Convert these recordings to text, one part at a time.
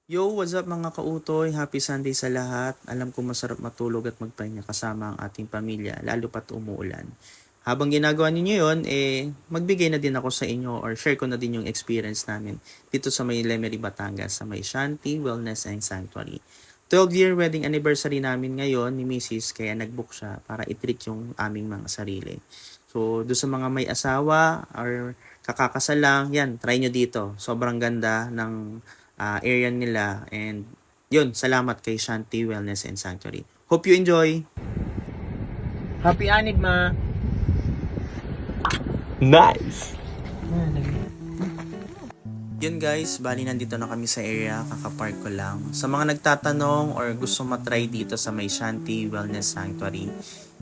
Yo, what's up mga kautoy? Happy Sunday sa lahat. Alam ko masarap matulog at magpahinga kasama ang ating pamilya, lalo pat umuulan. Habang ginagawa ninyo yon, magbigay na din ako sa inyo or share ko na din yung experience namin dito sa may Lemery, Batangas, sa may Shanti Wellness and Sanctuary. 12-year wedding anniversary namin ngayon ni Mrs. Kaya nag-book siya para i-treat yung aming mga sarili. So, do sa mga may asawa or kakakasal lang, yan, try nyo dito. Sobrang ganda ng area nila. And yun, salamat kay Shanti Wellness and Sanctuary. Hope you enjoy! Happy Anib, ma! Nice! Yun guys, bali nandito na kami sa area, kakapark ko lang. Sa mga nagtatanong or gusto matry dito sa may Shanti Wellness Sanctuary,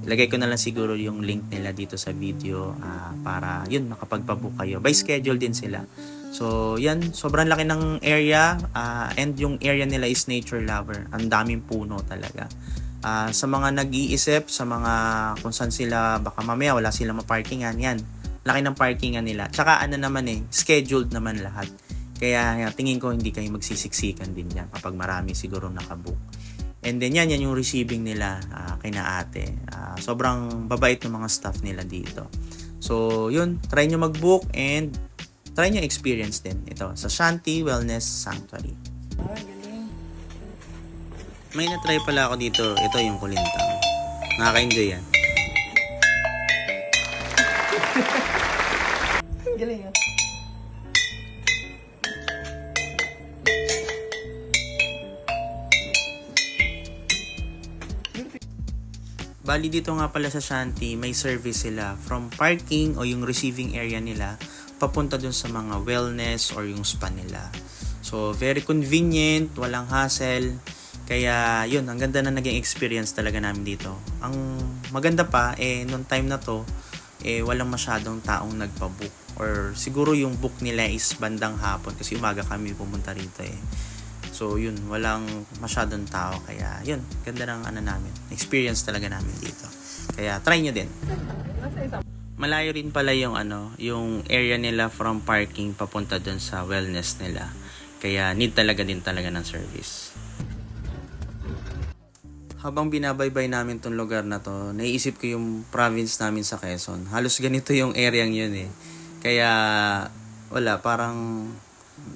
ilagay ko na lang siguro yung link nila dito sa video para yun, makapagpabook kayo. By schedule din sila. So yan, sobrang laki ng area and yung area nila is nature lover. Ang daming puno talaga. Sa mga nag-iisip, sa mga kung saan sila, baka mamaya wala silang maparkingan, yan. Laki ng parkingan nila. Tsaka ano naman scheduled naman lahat. Kaya tingin ko hindi kayo magsisiksikan din yan kapag marami siguro nakabook. And then yan yung receiving nila kina ate. Sobrang babait ng mga staff nila dito. So yun, try nyo mag-book and try nyo experience din ito sa Shanti Wellness Sanctuary. May na-try pala ako dito. Ito yung kulintang. Nakaka-enjoy yan. Galing ah. Bali dito nga pala sa Shanti, may service sila from parking o yung receiving area nila papunta dun sa mga wellness or yung spa nila. So very convenient, walang hassle. Kaya yun, ang ganda na naging experience talaga namin dito. Ang maganda pa, nung time na to, walang masyadong taong nagpa-book. Or siguro yung book nila is bandang hapon kasi umaga kami pumunta rito So yun, walang masyadong tao. Kaya yun, ganda ng namin. Experience talaga namin dito. Kaya try nyo din. Malayo rin pala yung yung area nila from parking papunta dun sa wellness nila. Kaya need talaga din talaga ng service. Habang binabaybay namin tong lugar na to, naiisip ko yung province namin sa Quezon. Halos ganito yung area yun Kaya wala, parang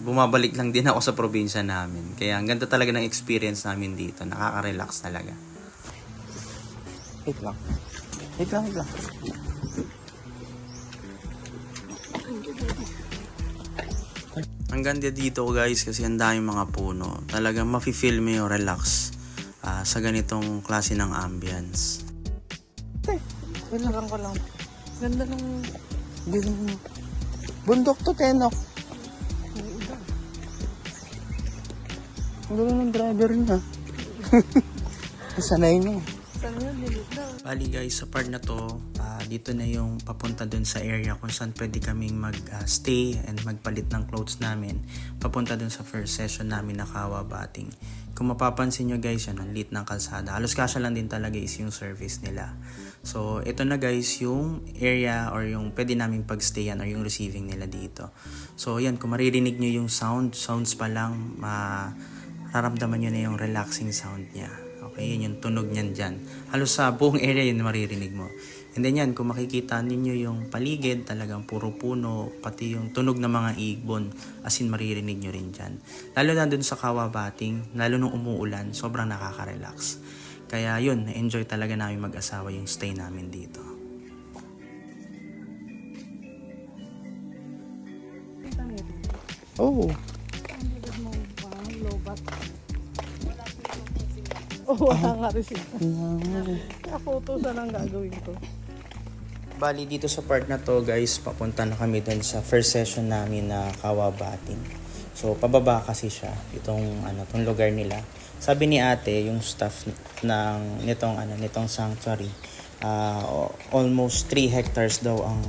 bumabalik lang din ako sa probinsya namin. Kaya ang ganda talaga ng experience namin dito. Nakaka-relax talaga. Wait lang. Wait lang. Ang ganda dito guys kasi ang daming mga puno. Talagang mafe-feel mo yung relax sa ganitong klase ng ambience. Kailangan ko lang. Ganda ng bundok to, Tenok. Ang ganda ng driver niya. Sanay na. Bali guys, sa part na to, dito na yung papunta dun sa area kung saan pwede kaming mag-stay and magpalit ng clothes namin. Papunta dun sa first session namin na Kawa Bating. Kung mapapansin nyo guys, yan ang lit ng kalsada. Halos kasya lang din talaga is yung service nila. So, ito na guys yung area or yung pwede naming pagstayan or yung receiving nila dito. So, yan, kung maririnig nyo yung sounds pa lang, mararamdaman nyo na yung relaxing sound niya. Okay, yun yung tunog niyan dyan. Halos sa buong area yun maririnig mo. And then yan, kung makikita ninyo yung paligid, talagang puro puno, pati yung tunog ng mga ibon, as in maririnig nyo rin dyan. Lalo na dun sa Kawa Bating, lalo nung umuulan, sobrang nakaka-relax. Kaya yun, na-enjoy talaga namin mag-asawa yung stay namin dito. Oh. Wala nga rin siya. Photo sa lang gagawin ko. Bali dito sa part na to guys, papunta na kami dun sa first session namin na Kawa Bating. So pababa kasi siya, itong lugar nila. Sabi ni ate, yung staff nitong sanctuary, almost 3 hectares daw ang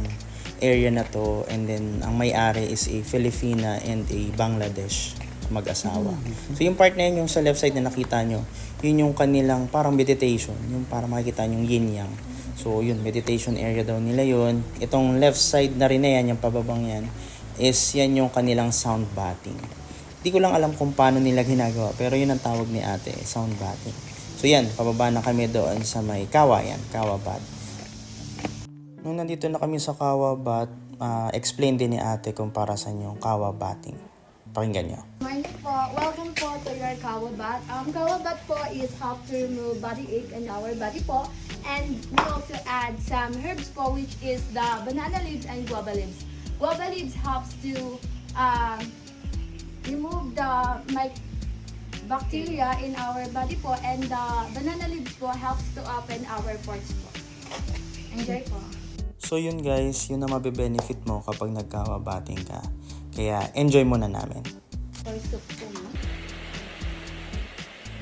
area na to, and then ang may-ari is a Filipina and a Bangladesh mag-asawa. So yung part na yun, yung sa left side na nakita nyo, yun yung kanilang parang meditation, yung parang makikita yung yin yang. So yun, meditation area daw nila yun. Itong left side na rin na yan, yung pababang yan, is yan yung kanilang sound bathing. Di ko lang alam kung paano nila ginagawa, pero yun ang tawag ni ate, sound bathing. So yan, pababa na kami doon sa may Kawa, yan, Kawa Bath. Nung nandito na kami sa Kawa Bath, explain din ni ate kung para saan yung Kawa Bathing. Pakinggan nyo. Morning po. Welcome po to your Kawa Bath. Kawa Bath po is help to remove body ache in our body po. And we also add some herbs po, which is the banana leaves and guava leaves. Guava leaves helps to remove the bacteria in our body po, and the banana leaves po helps to open our pores po. Enjoy po. So yun guys, yun ang mabe-benefit mo kapag nagkawa bathing ka. Kaya enjoy mo na namin. For soup po, no?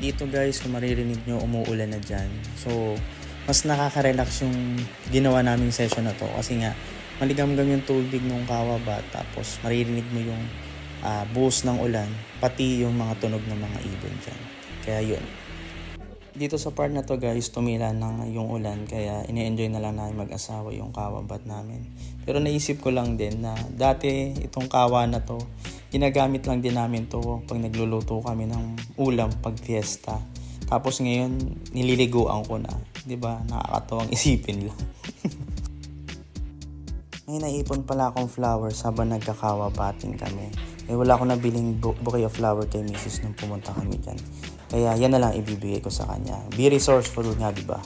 Dito guys, kung maririnig nyo, umuulan na dyan. So, mas nakaka-relax yung ginawa naming session na to. Kasi nga, maligam-gam yung tubig ng Kawa Bath. Tapos, maririnig mo yung buhos ng ulan. Pati yung mga tunog ng mga ibon dyan. Kaya yun. Dito sa part na to guys, tumila na yung ulan. Kaya ini-enjoy na lang namin mag-asawa yung Kawa Bath namin. Pero naisip ko lang din na dati itong kawa na to, ginagamit lang din namin to pag nagluluto kami ng ulam pag fiesta. Tapos ngayon, nililiguan ko na. 'Di ba? Nakakatawang isipin lang. May naipon pala akong flowers habang nagkakawa bathing kami. Wala akong nabiling bouquet of flower kay Mrs. nung pumunta kami dyan. Kaya yan na lang ibibigay ko sa kanya. Be resourceful nga, di ba?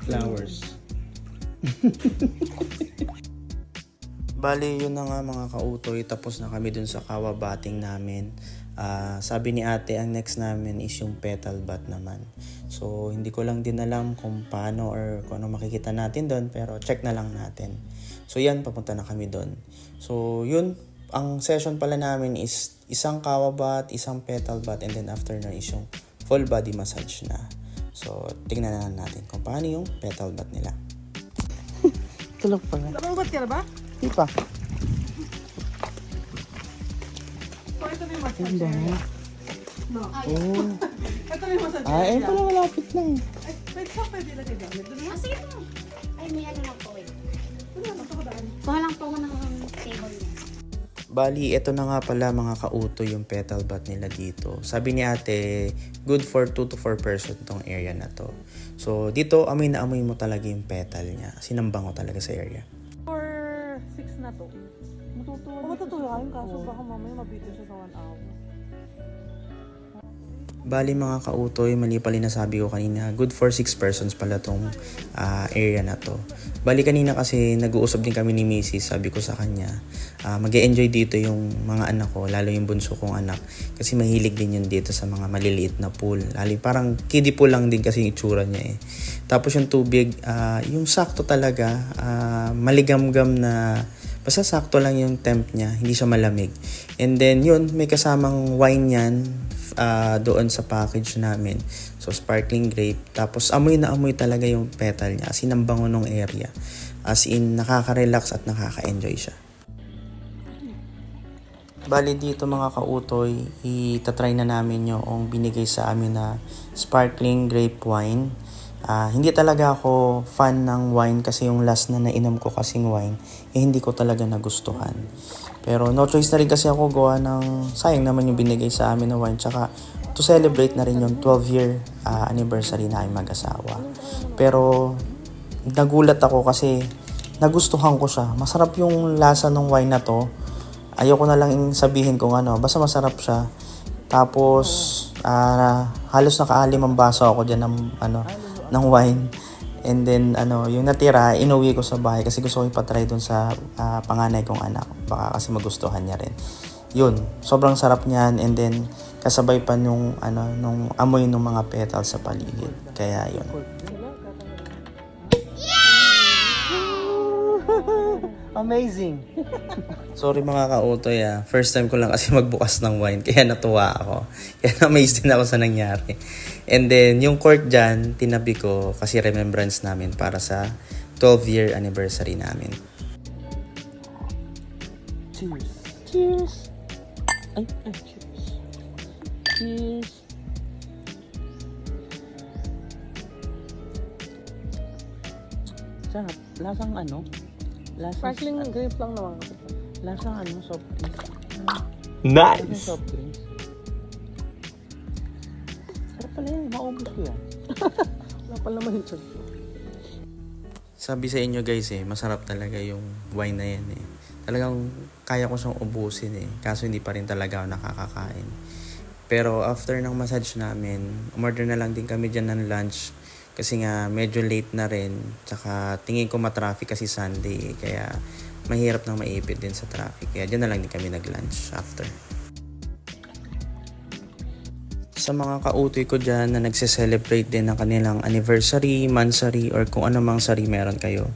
Flowers. Bali, yun na nga mga kautoy. Tapos na kami dun sa kawa bathing namin. Sabi ni ate, ang next namin is yung petal bath naman. So, hindi ko lang din alam kung paano or kung ano makikita natin doon. Pero check na lang natin. So, yan, papunta na kami doon. So, yun. Ang session pala namin is isang kawa bath, isang petal bath, and then after na is yung full body massage na. So, tingnan na natin kung paano yung petal bath nila. Tulog pa nga. Nakugot ka na ba? Di pa. O, ito na yung massage Ganda. area. No. Oh. Ito na yung massage Ah, area. eh pala malapit lang. Ay, wait, saan pwede na kayo gamit? Doon na? Sige po. Ay, may ano lang po eh. Doon na, magkakadaan. Kuha lang po ako ng table niya. Bali, ito na nga pala mga kauto yung petal bath nila dito. Sabi ni ate, good for 2 to 4 person tong area na to. So, dito, amoy na amoy mo talaga yung petal niya. Sinambango talaga sa area. For 6 na to. Matutuwa. Matutuwa yung kaso baka mamaya mabitin siya sa 1 hour. Bali mga kautoy, mali pala nasabi ko kanina, good for 6 persons pala tong area na to. Bali kanina kasi nag-uusap din kami ni Mrs. Sabi ko sa kanya, mag-e-enjoy dito yung mga anak ko, lalo yung bunso kong anak. Kasi mahilig din yun dito sa mga maliliit na pool. Lalo parang kiddie pool lang din kasi yung itsura niya eh. Tapos yung tubig, yung sakto talaga, maligamgam na, basta sakto lang yung temp niya, hindi siya malamig. And then yun, may kasamang wine yan, doon sa package namin. So, sparkling grape. Tapos, amoy na amoy talaga yung petal niya. As in, ang bango ng area. As in, nakaka-relax at nakaka-enjoy siya. Bali dito mga kautoy, itatry na namin yung binigay sa amin na sparkling grape wine. Hindi talaga ako fan ng wine kasi yung last na nainom ko kasing wine, hindi ko talaga nagustuhan. Pero no choice na rin kasi ako gawa ng sayang naman yung binigay sa amin na wine. Tsaka to celebrate na rin yung 12-year anniversary na aming mag-asawa. Pero nagulat ako kasi nagustuhan ko siya. Masarap yung lasa ng wine na to. Ayoko na lang sabihin kung ano. Basta masarap siya. Tapos halos naka-5 baso ako dyan ng wine. And then, yung natira, inuwi ko sa bahay kasi gusto ko ipatry dun sa panganay kong anak. Baka kasi magustuhan niya rin. Yun, sobrang sarap niyan. And then, kasabay pa nung amoy ng mga petals sa paligid. Kaya yun. Amazing. Sorry mga kautoy First time ko lang kasi magbukas ng wine. Kaya natuwa ako. Kaya na-amazed din ako sa nangyari. And then, yung cork dyan, tinabi ko kasi remembrance namin para sa 12-year anniversary namin. Cheers. Cheers. Ay, cheers. Cheers. Sarap. Lasang ano? Lasang Sparkling grape lang naman kasi. Lasang soft drink. Yung Nice! soft drinks. Sarap pala yan. Maubos ko yan. Wala pala naman yung sarap. Sabi sa inyo guys masarap talaga yung wine na yan Talagang kaya ko siyang ubusin Kaso hindi pa rin talaga ako nakakakain. Pero after ng massage namin, umorder na lang din kami dyan ng lunch. Kasi nga medyo late na rin. Tsaka tingin ko matraffic kasi Sunday Kaya mahirap nang maipit din sa traffic. Kaya dyan na lang din kami nag-lunch after. Sa mga kautoy ko dyan na nagse-celebrate din ng kanilang anniversary, mansary, or kung ano mang sari meron kayo,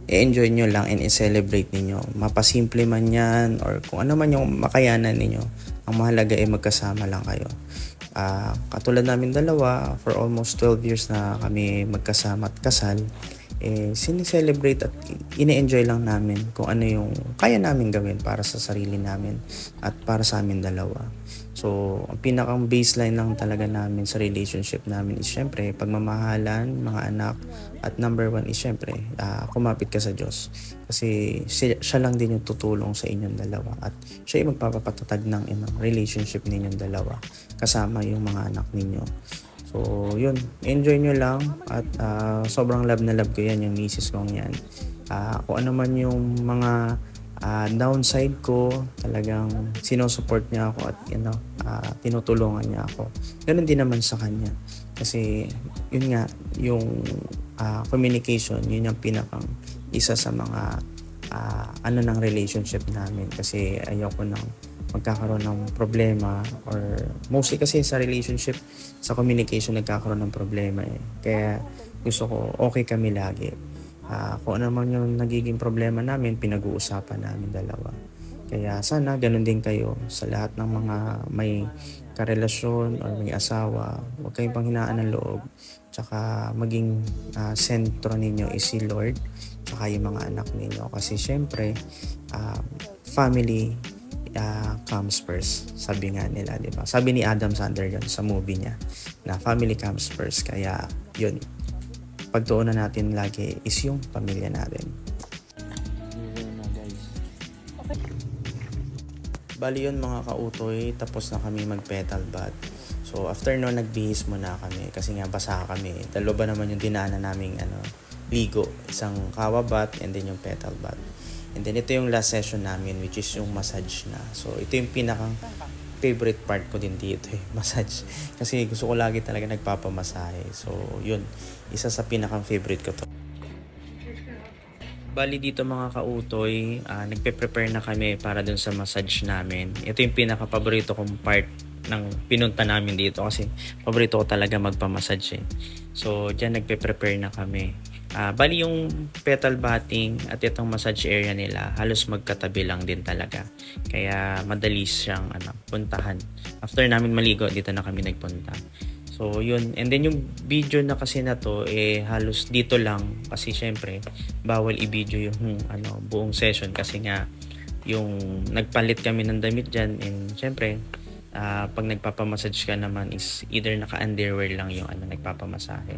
i-enjoy nyo lang and i-celebrate ninyo. Mapasimple man yan or kung ano man yung makayanan ninyo. Ang mahalaga ay magkasama lang kayo. Katulad namin dalawa, for almost 12 years na kami magkasama at kasal, sinicelebrate at ine-enjoy lang namin kung ano yung kaya namin gawin para sa sarili namin at para sa amin dalawa. So, ang pinakang baseline lang talaga namin sa relationship namin is syempre pagmamahalan, mga anak, at number one is syempre kumapit ka sa Diyos. Kasi siya lang din yung tutulong sa inyong dalawa at siya yung magpapatatag ng relationship ninyong dalawa kasama yung mga anak ninyo. So, yun. Enjoy nyo lang at sobrang love na love ko yan, yung misis kong yan. Kung ano man yung mga downside ko, talagang sinusupport niya ako at tinutulungan niya ako. Ganun din naman sa kanya. Kasi yun nga, yung communication, yun yung pinakang isa sa mga ng relationship namin. Kasi ayoko nang magkakaroon ng problema or mostly kasi sa relationship, sa communication nagkakaroon ng problema Kaya gusto ko okay kami lagi. Kung ano man yung nagiging problema namin, pinag-uusapan namin dalawa. Kaya sana ganun din kayo sa lahat ng mga may karelasyon or may asawa. Huwag kayong panghinaan ng loob. Tsaka maging sentro ninyo is si Lord. Tsaka yung mga anak ninyo. Kasi syempre, family comes first. Sabi nga nila, di ba? Sabi ni Adam Sandler yun sa movie niya na family comes first. Kaya yun, pagtuunan natin lagi is yung pamilya natin. Bali yun mga kautoy, tapos na kami mag-petal bath. So after no, nagbihis muna kami kasi nga basa kami. Dalawa ba naman yung dinaanan naming ligo, isang kawa bath and then yung petal bath. And then ito yung last session namin which is yung massage na. So ito yung pinakang favorite part ko din dito massage. Kasi gusto ko lagi talaga nagpapamasahe. So yun, isa sa pinakang favorite ko to. Bali dito mga kautoy, nagpe-prepare na kami para dun sa massage namin. Ito yung pinaka-paborito kong part ng pinunta namin dito kasi paborito ko talaga magpamassage So dyan nagpe-prepare na kami. Bali yung petal bathing at itong massage area nila halos magkatabi lang din talaga. Kaya madali siyang puntahan. After namin maligo, dito na kami nagpunta. So yun, and then yung video na kasi na to halos dito lang kasi syempre bawal i-video yung buong session kasi nga yung nagpalit kami ng damit diyan and syempre pag nagpapamassage ka naman is either naka-underwear lang yung nagpapamasahe.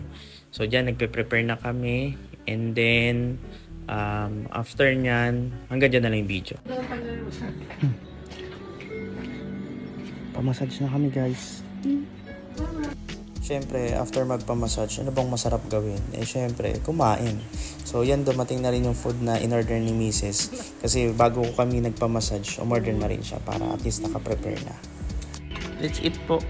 So diyan nagpe-prepare na kami and then after nyan hanggang dyan na lang yung video. Pamassage na kami guys. Siyempre, after magpamassage, ano bang masarap gawin? Siyempre, kumain. So, yan, dumating na rin yung food na in-order ni Mrs. Kasi bago ko kami nagpamassage, umorder na rin siya para at least naka-prepare na. Let's eat po.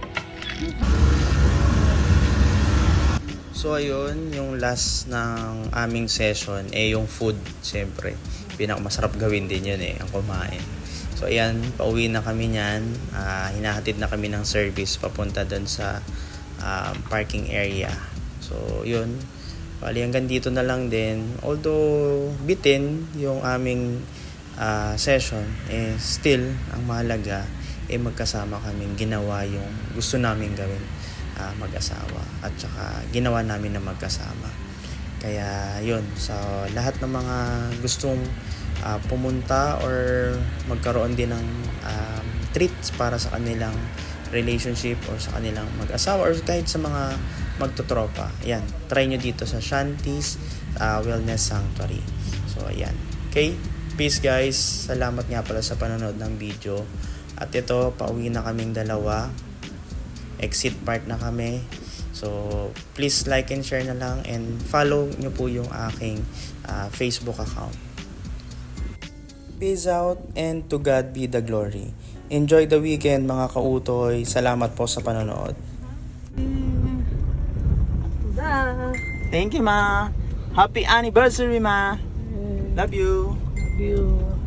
So, ayun, yung last ng aming session, yung food, siyempre. Pinakamasarap gawin din yun ang kumain. So, ayan, pauwi na kami niyan. Hinahatid na kami ng service papunta doon sa parking area. So, yun. Bali, hanggang dito na lang din. Although, bitin yung aming session, still, ang mahalaga, magkasama kaming ginawa yung gusto namin gawin mag-asawa. At saka, ginawa namin na magkasama. Kaya, yun. So, lahat ng mga gustong pumunta or magkaroon din ng treats para sa kanilang relationship or sa kanilang mag-asawa or kahit sa mga magtotropa. Ayan, try nyo dito sa Shanti's Wellness Sanctuary. So, ayan. Okay? Peace guys. Salamat nga pala sa panonood ng video. At ito, pauwi na kaming dalawa. Exit part na kami. So, please like and share na lang and follow nyo po yung aking Facebook account. Peace out and to God be the glory. Enjoy the weekend mga kautoy. Salamat po sa panonood. Da. Thank you, Ma. Happy anniversary, Ma. Love you. Love you.